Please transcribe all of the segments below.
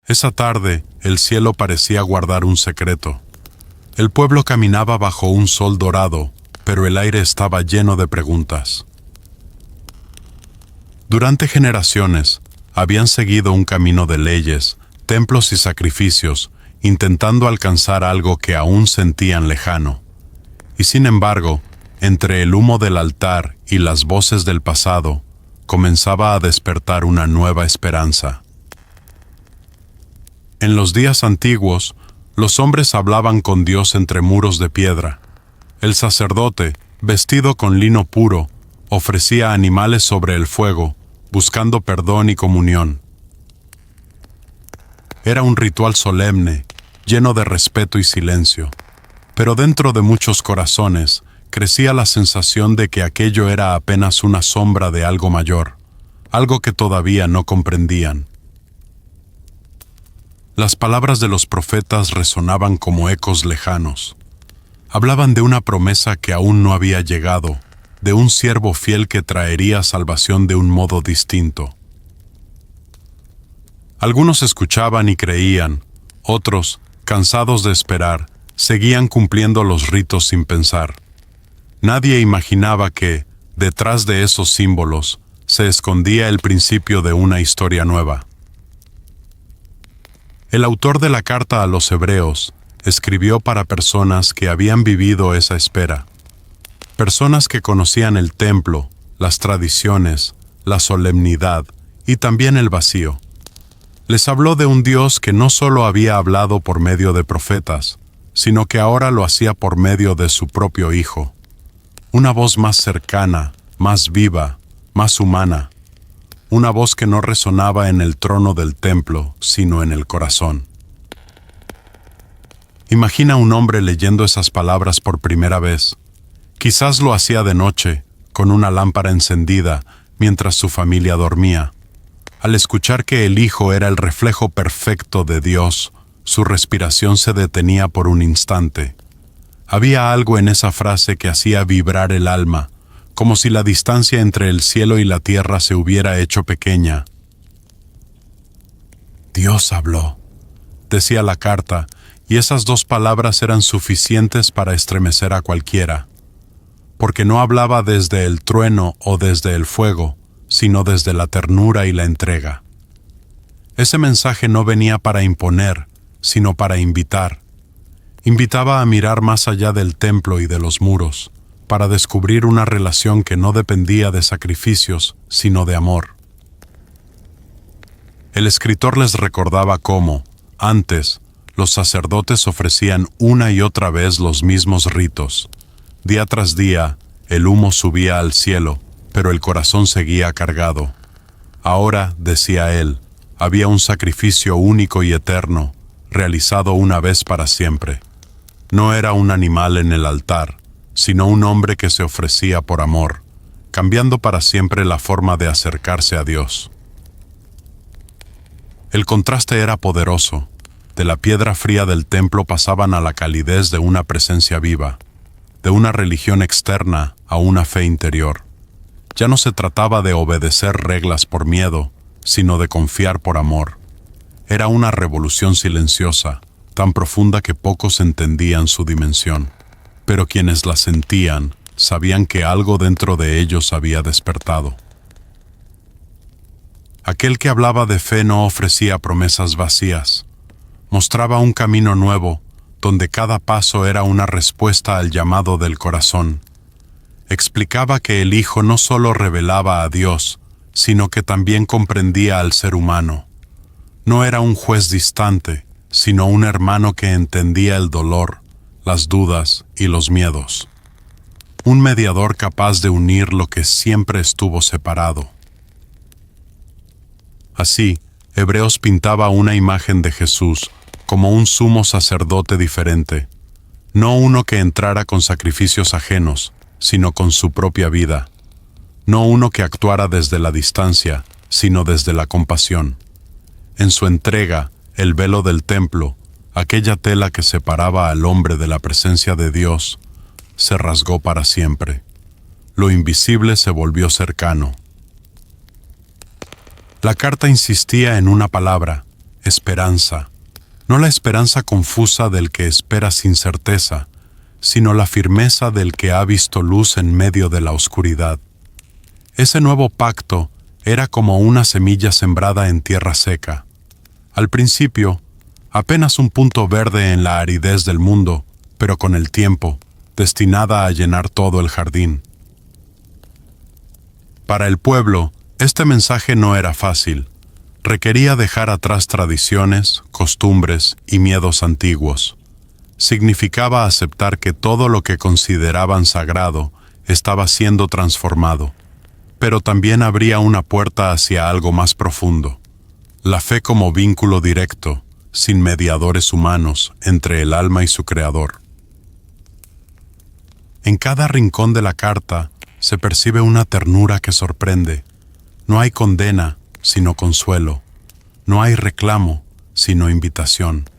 Esa tarde, el cielo parecía guardar un secreto. El pueblo caminaba bajo un sol dorado, pero el aire estaba lleno de preguntas. Durante generaciones, habían seguido un camino de leyes, templos y sacrificios, intentando alcanzar algo que aún sentían lejano. Y sin embargo, entre el humo del altar y las voces del pasado, comenzaba a despertar una nueva esperanza. En los días antiguos, los hombres hablaban con Dios entre muros de piedra. El sacerdote, vestido con lino puro, ofrecía animales sobre el fuego, buscando perdón y comunión. Era un ritual solemne, lleno de respeto y silencio, pero dentro de muchos corazones crecía la sensación de que aquello era apenas una sombra de algo mayor, algo que todavía no comprendían. Las palabras de los profetas resonaban como ecos lejanos. Hablaban de una promesa que aún no había llegado, de un siervo fiel que traería salvación de un modo distinto. Algunos escuchaban y creían, otros, cansados de esperar, seguían cumpliendo los ritos sin pensar. Nadie imaginaba que, detrás de esos símbolos, se escondía el principio de una historia nueva. El autor de la carta a los Hebreos escribió para personas que habían vivido esa espera. Personas que conocían el templo, las tradiciones, la solemnidad y también el vacío. Les habló de un Dios que no solo había hablado por medio de profetas, sino que ahora lo hacía por medio de su propio Hijo. Una voz más cercana, más viva, más humana. Una voz que no resonaba en el trono del templo, sino en el corazón. Imagina un hombre leyendo esas palabras por primera vez. Quizás lo hacía de noche, con una lámpara encendida, mientras su familia dormía. Al escuchar que el Hijo era el reflejo perfecto de Dios, su respiración se detenía por un instante. Había algo en esa frase que hacía vibrar el alma, como si la distancia entre el cielo y la tierra se hubiera hecho pequeña. Dios habló, decía la carta, y esas dos palabras eran suficientes para estremecer a cualquiera. Porque no hablaba desde el trueno o desde el fuego, sino desde la ternura y la entrega. Ese mensaje no venía para imponer, sino para invitar. Invitaba a mirar más allá del templo y de los muros, para descubrir una relación que no dependía de sacrificios, sino de amor. El escritor les recordaba cómo, antes, los sacerdotes ofrecían una y otra vez los mismos ritos. Día tras día, el humo subía al cielo, pero el corazón seguía cargado. Ahora, decía él, había un sacrificio único y eterno, realizado una vez para siempre. No era un animal en el altar, sino un hombre que se ofrecía por amor, cambiando para siempre la forma de acercarse a Dios. El contraste era poderoso. De la piedra fría del templo pasaban a la calidez de una presencia viva, de una religión externa a una fe interior. Ya no se trataba de obedecer reglas por miedo, sino de confiar por amor. Era una revolución silenciosa, tan profunda que pocos entendían su dimensión, pero quienes la sentían sabían que algo dentro de ellos había despertado. Aquel que hablaba de fe no ofrecía promesas vacías, mostraba un camino nuevo, donde cada paso era una respuesta al llamado del corazón. Explicaba que el Hijo no solo revelaba a Dios, sino que también comprendía al ser humano. No era un juez distante, sino un hermano que entendía el dolor, las dudas y los miedos. Un mediador capaz de unir lo que siempre estuvo separado. Así, Hebreos pintaba una imagen de Jesús como un sumo sacerdote diferente, no uno que entrara con sacrificios ajenos, sino con su propia vida, no uno que actuara desde la distancia, sino desde la compasión. En su entrega, el velo del templo, aquella tela que separaba al hombre de la presencia de Dios, se rasgó para siempre. Lo invisible se volvió cercano. La carta insistía en una palabra, esperanza. No la esperanza confusa del que espera sin certeza, sino la firmeza del que ha visto luz en medio de la oscuridad. Ese nuevo pacto era como una semilla sembrada en tierra seca. Al principio, apenas un punto verde en la aridez del mundo, pero con el tiempo, destinada a llenar todo el jardín. Para el pueblo, este mensaje no era fácil. Requería dejar atrás tradiciones, costumbres y miedos antiguos. Significaba aceptar que todo lo que consideraban sagrado estaba siendo transformado, pero también abría una puerta hacia algo más profundo. La fe como vínculo directo, sin mediadores humanos, entre el alma y su creador. En cada rincón de la carta se percibe una ternura que sorprende. No hay condena, sino consuelo. No hay reclamo, sino invitación.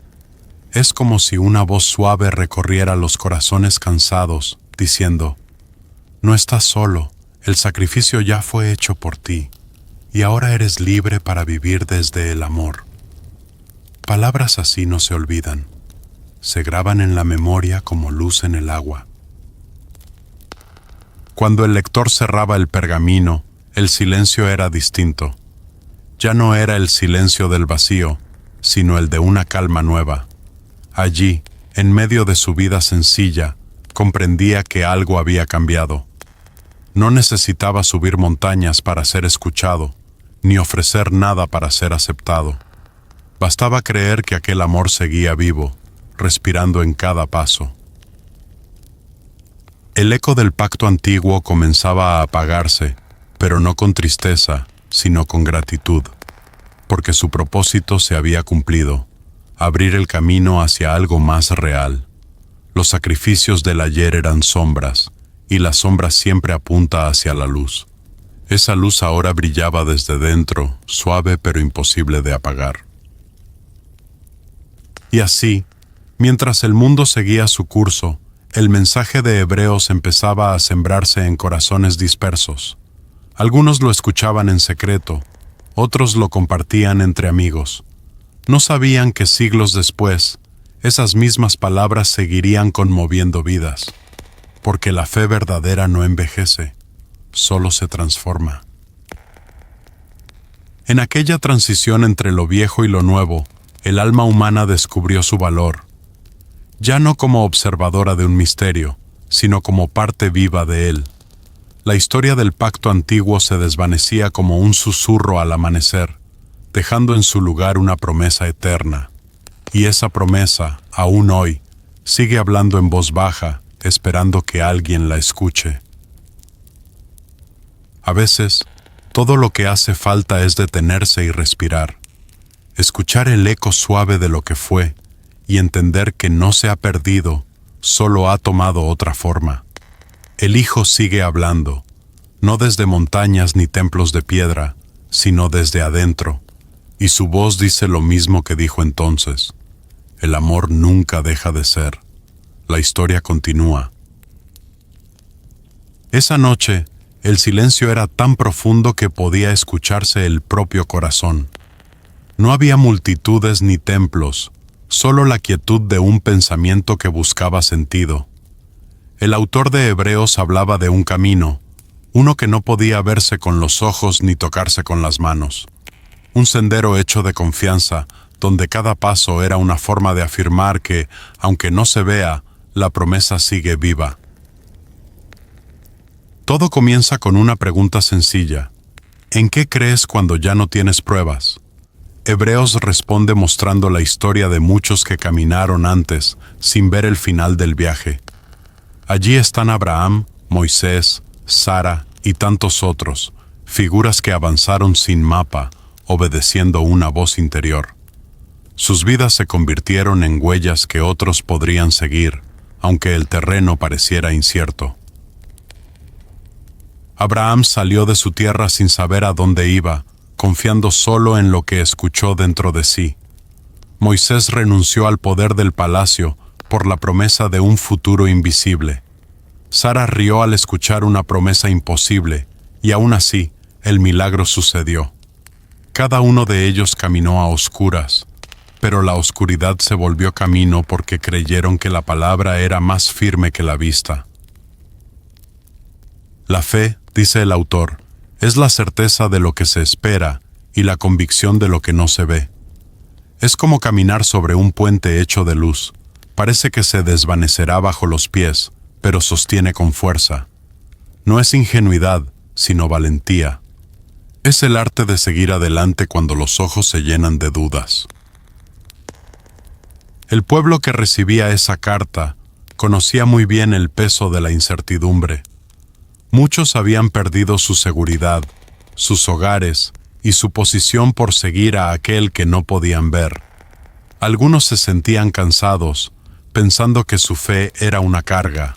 Es como si una voz suave recorriera los corazones cansados, diciendo: no estás solo, el sacrificio ya fue hecho por ti, y ahora eres libre para vivir desde el amor. Palabras así no se olvidan, se graban en la memoria como luz en el agua. Cuando el lector cerraba el pergamino, el silencio era distinto. Ya no era el silencio del vacío, sino el de una calma nueva. Allí, en medio de su vida sencilla, comprendía que algo había cambiado. No necesitaba subir montañas para ser escuchado, ni ofrecer nada para ser aceptado. Bastaba creer que aquel amor seguía vivo, respirando en cada paso. El eco del pacto antiguo comenzaba a apagarse, pero no con tristeza, sino con gratitud, porque su propósito se había cumplido: abrir el camino hacia algo más real. Los sacrificios del ayer eran sombras, y la sombra siempre apunta hacia la luz. Esa luz ahora brillaba desde dentro, suave pero imposible de apagar. Y así, mientras el mundo seguía su curso, el mensaje de Hebreos empezaba a sembrarse en corazones dispersos. Algunos lo escuchaban en secreto, otros lo compartían entre amigos. No sabían que siglos después, esas mismas palabras seguirían conmoviendo vidas, porque la fe verdadera no envejece, solo se transforma. En aquella transición entre lo viejo y lo nuevo, el alma humana descubrió su valor, ya no como observadora de un misterio, sino como parte viva de él. La historia del pacto antiguo se desvanecía como un susurro al amanecer, dejando en su lugar una promesa eterna. Y esa promesa, aún hoy, sigue hablando en voz baja, esperando que alguien la escuche. A veces, todo lo que hace falta es detenerse y respirar, escuchar el eco suave de lo que fue y entender que no se ha perdido, solo ha tomado otra forma. El Hijo sigue hablando, no desde montañas ni templos de piedra, sino desde adentro, y su voz dice lo mismo que dijo entonces: el amor nunca deja de ser, la historia continúa. Esa noche, el silencio era tan profundo que podía escucharse el propio corazón. No había multitudes ni templos, solo la quietud de un pensamiento que buscaba sentido. El autor de Hebreos hablaba de un camino, uno que no podía verse con los ojos ni tocarse con las manos. Un sendero hecho de confianza, donde cada paso era una forma de afirmar que, aunque no se vea, la promesa sigue viva. Todo comienza con una pregunta sencilla: ¿en qué crees cuando ya no tienes pruebas? Hebreos responde mostrando la historia de muchos que caminaron antes, sin ver el final del viaje. Allí están Abraham, Moisés, Sara y tantos otros, figuras que avanzaron sin mapa, obedeciendo una voz interior. Sus vidas se convirtieron en huellas que otros podrían seguir, aunque el terreno pareciera incierto. Abraham salió de su tierra sin saber a dónde iba, confiando solo en lo que escuchó dentro de sí. Moisés renunció al poder del palacio por la promesa de un futuro invisible. Sara rió al escuchar una promesa imposible, y aún así, el milagro sucedió. Cada uno de ellos caminó a oscuras, pero la oscuridad se volvió camino porque creyeron que la palabra era más firme que la vista. La fe, dice el autor, es la certeza de lo que se espera y la convicción de lo que no se ve. Es como caminar sobre un puente hecho de luz. Parece que se desvanecerá bajo los pies, pero sostiene con fuerza. No es ingenuidad, sino valentía. Es el arte de seguir adelante cuando los ojos se llenan de dudas. El pueblo que recibía esa carta conocía muy bien el peso de la incertidumbre. Muchos habían perdido su seguridad, sus hogares y su posición por seguir a aquel que no podían ver. Algunos se sentían cansados, pensando que su fe era una carga.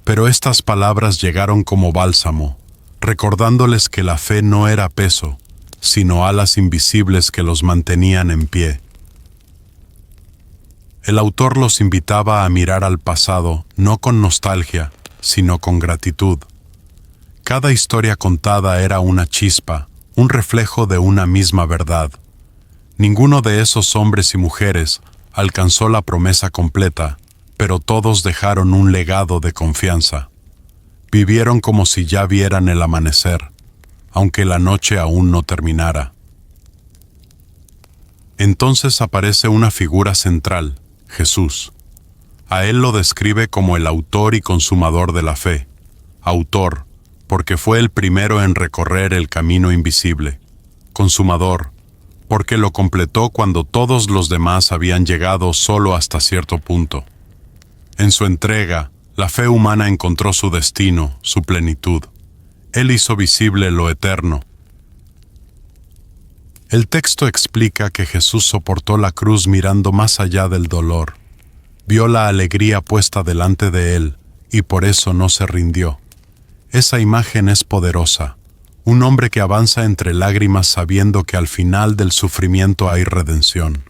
Pero estas palabras llegaron como bálsamo, recordándoles que la fe no era peso, sino alas invisibles que los mantenían en pie. El autor los invitaba a mirar al pasado no con nostalgia, sino con gratitud. Cada historia contada era una chispa, un reflejo de una misma verdad. Ninguno de esos hombres y mujeres alcanzó la promesa completa, pero todos dejaron un legado de confianza. Vivieron como si ya vieran el amanecer, aunque la noche aún no terminara. Entonces aparece una figura central, Jesús. A él lo describe como el autor y consumador de la fe. Autor, porque fue el primero en recorrer el camino invisible. Consumador, porque lo completó cuando todos los demás habían llegado solo hasta cierto punto. En su entrega, la fe humana encontró su destino, su plenitud. Él hizo visible lo eterno. El texto explica que Jesús soportó la cruz mirando más allá del dolor. Vio la alegría puesta delante de él, y por eso no se rindió. Esa imagen es poderosa. Un hombre que avanza entre lágrimas sabiendo que al final del sufrimiento hay redención.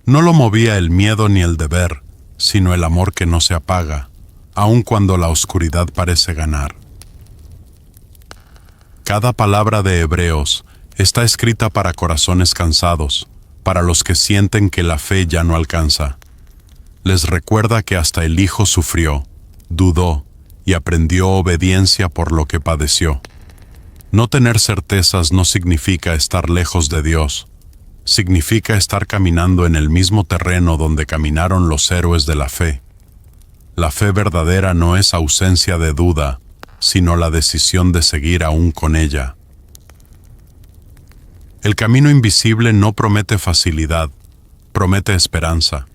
No lo movía el miedo ni el deber, sino el amor que no se apaga, aun cuando la oscuridad parece ganar. Cada palabra de Hebreos está escrita para corazones cansados, para los que sienten que la fe ya no alcanza. Les recuerda que hasta el Hijo sufrió, dudó y aprendió obediencia por lo que padeció. No tener certezas no significa estar lejos de Dios. Significa estar caminando en el mismo terreno donde caminaron los héroes de la fe. La fe verdadera no es ausencia de duda, sino la decisión de seguir aún con ella. El camino invisible no promete facilidad, promete esperanza.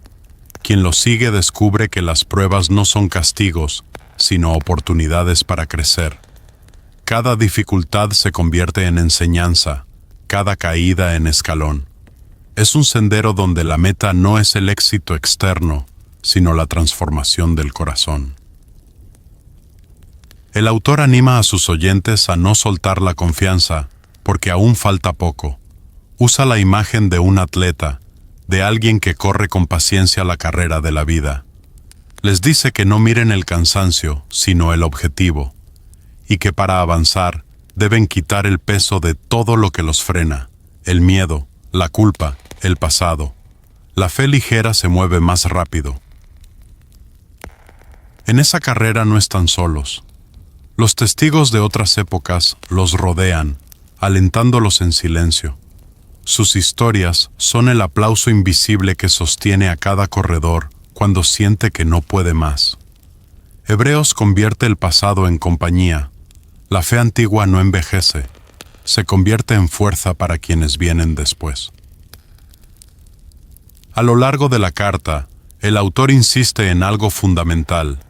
Quien lo sigue descubre que las pruebas no son castigos, sino oportunidades para crecer. Cada dificultad se convierte en enseñanza, cada caída en escalón. Es un sendero donde la meta no es el éxito externo, sino la transformación del corazón. El autor anima a sus oyentes a no soltar la confianza, porque aún falta poco. Usa la imagen de un atleta, de alguien que corre con paciencia la carrera de la vida. Les dice que no miren el cansancio, sino el objetivo, y que para avanzar deben quitar el peso de todo lo que los frena, el miedo, la culpa, el pasado. La fe ligera se mueve más rápido. En esa carrera no están solos. Los testigos de otras épocas los rodean, alentándolos en silencio. Sus historias son el aplauso invisible que sostiene a cada corredor cuando siente que no puede más. Hebreos convierte el pasado en compañía. La fe antigua no envejece, se convierte en fuerza para quienes vienen después. A lo largo de la carta, el autor insiste en algo fundamental.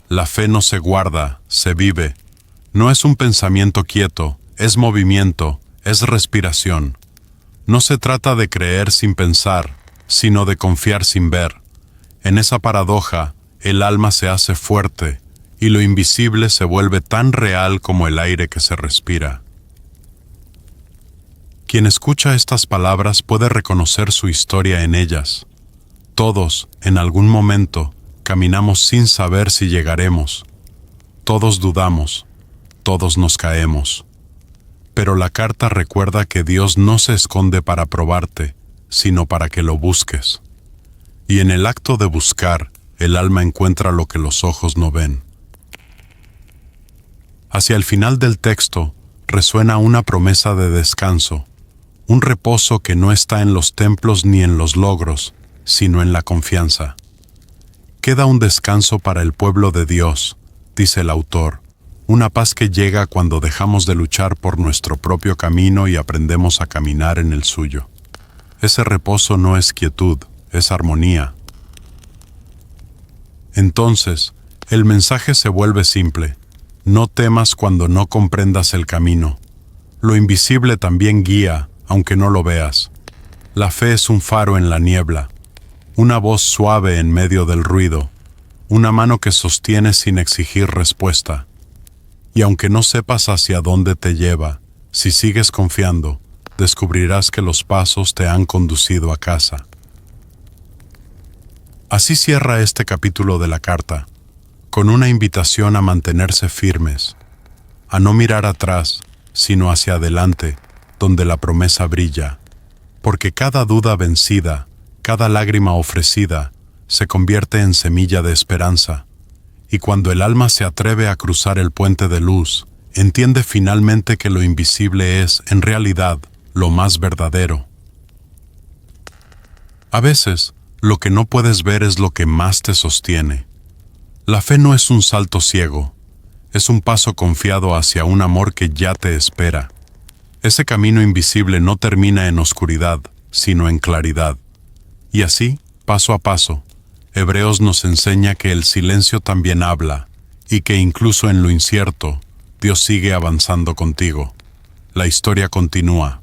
La fe no se guarda, se vive. No es un pensamiento quieto, es movimiento, es respiración. No se trata de creer sin pensar, sino de confiar sin ver. En esa paradoja, el alma se hace fuerte y lo invisible se vuelve tan real como el aire que se respira. Quien escucha estas palabras puede reconocer su historia en ellas. Todos, en algún momento, caminamos sin saber si llegaremos. Todos dudamos, todos nos caemos. Pero la carta recuerda que Dios no se esconde para probarte, sino para que lo busques. Y en el acto de buscar, el alma encuentra lo que los ojos no ven. Hacia el final del texto resuena una promesa de descanso, un reposo que no está en los templos ni en los logros, sino en la confianza. Queda un descanso para el pueblo de Dios, dice el autor, una paz que llega cuando dejamos de luchar por nuestro propio camino y aprendemos a caminar en el suyo. Ese reposo no es quietud, es armonía. Entonces, el mensaje se vuelve simple. No temas cuando no comprendas el camino. Lo invisible también guía, aunque no lo veas. La fe es un faro en la niebla, una voz suave en medio del ruido, una mano que sostiene sin exigir respuesta. Y aunque no sepas hacia dónde te lleva, si sigues confiando, descubrirás que los pasos te han conducido a casa. Así cierra este capítulo de la carta, con una invitación a mantenerse firmes, a no mirar atrás, sino hacia adelante, donde la promesa brilla, porque cada duda vencida, cada lágrima ofrecida, se convierte en semilla de esperanza, y cuando el alma se atreve a cruzar el puente de luz, entiende finalmente que lo invisible es, en realidad, lo más verdadero. A veces, lo que no puedes ver es lo que más te sostiene. La fe no es un salto ciego, es un paso confiado hacia un amor que ya te espera. Ese camino invisible no termina en oscuridad, sino en claridad. Y así, paso a paso, Hebreos nos enseña que el silencio también habla, y que incluso en lo incierto, Dios sigue avanzando contigo. La historia continúa.